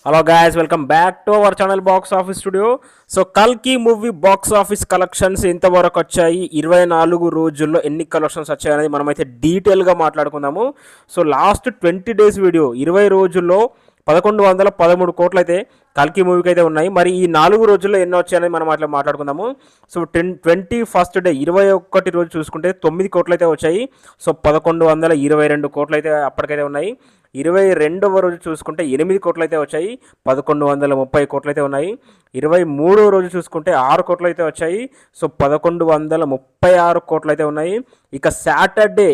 Hello guys, welcome back to our channel box office studio. So కల్కి movie box office collections ఎంతవరకు వచ్చాయి, 24 రోజుల్లో ఎన్ని కలెక్షన్స్ వచ్చాయి అనేది మనమైతే డీటెయిల్గా మాట్లాడుకుందాము. సో లాస్ట్ 20 డేస్ వీడియో 20 రోజుల్లో 1113 కోట్లు అయితే కల్కి మూవీకి అయితే ఉన్నాయి. మరి ఈ 4 రోజుల్లో ఎన్ని వచ్చాయనేది మనం అట్లా మాట్లాడుకుందాము. సో 21st డే 21 రోజు చూసుకుంటే 9 కోట్లు అయితే వచ్చాయి. సో 1122 కోట్లు అయితే అప్పటికైతే ఉన్నాయి. 22వ రోజు చూసుకుంటే 8 కోట్లు అయితే వచ్చాయి. 1130 కోట్లు అయితే ఉన్నాయి. 23వ రోజు చూసుకుంటే 6 కోట్లు అయితే వచ్చాయి. సో 1136 కోట్లు అయితే ఉన్నాయి. ఇక సాటర్డే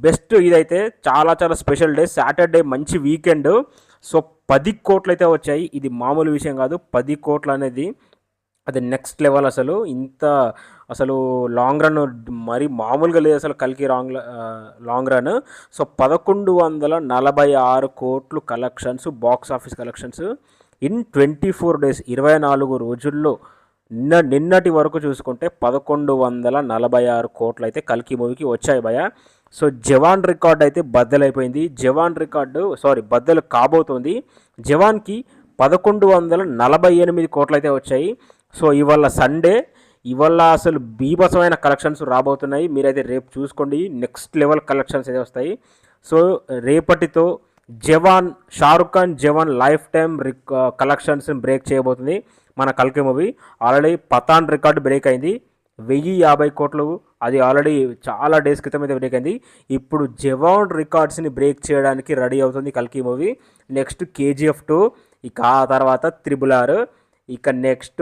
బెస్ట్, ఇదైతే చాలా చాలా స్పెషల్ డే. సాటర్డే మంచి వీకెండ్. సో 10 కోట్లు అయితే వచ్చాయి. ఇది మామూలు విషయం కాదు. 10 కోట్లు అనేది అది నెక్స్ట్ లెవెల్. అసలు లాంగ్ రన్ మరి మామూలుగా లేదు అసలు కల్కి లాంగ్ రన్. సో 1146 కోట్లు collections, box office collections in 24 days, 24 రోజుల్లో. నిన్నటి వరకు చూసుకుంటే 1146 కోట్లు అయితే కల్కి మూవీకి వచ్చాయి భయ. సో జవాన్ రికార్డ్ అయితే బద్దలైపోయింది. బద్దలు కాబోతోంది. జవాన్కి 1148 కోట్లు అయితే వచ్చాయి. సో ఇవాళ సండే, ఇవాళ అసలు బీభత్సమైన కలెక్షన్స్ రాబోతున్నాయి. మీరైతే రేపు చూసుకోండి, నెక్స్ట్ లెవెల్ కలెక్షన్స్ అయితే వస్తాయి. సో రేపటితో Jawan, Shahrukh Khan Jawan lifetime collections break చేయబోతుంది మన కల్కి movie. Already Pathaan record break అయింది, 1050 కోట్లు. అది ఆల్రెడీ చాలా డేస్ క్రితం అయితే బ్రేక్ అయింది. ఇప్పుడు జవాన్ రికార్డ్స్ని బ్రేక్ చేయడానికి రెడీ అవుతుంది కల్కి మూవీ. నెక్స్ట్ KGF 2, ఇక ఆ తర్వాత RRR. ఇక నెక్స్ట్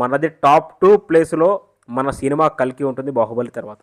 మనది టాప్ 2 ప్లేస్లో మన సినిమా కల్కి ఉంటుంది బాహుబలి తర్వాత.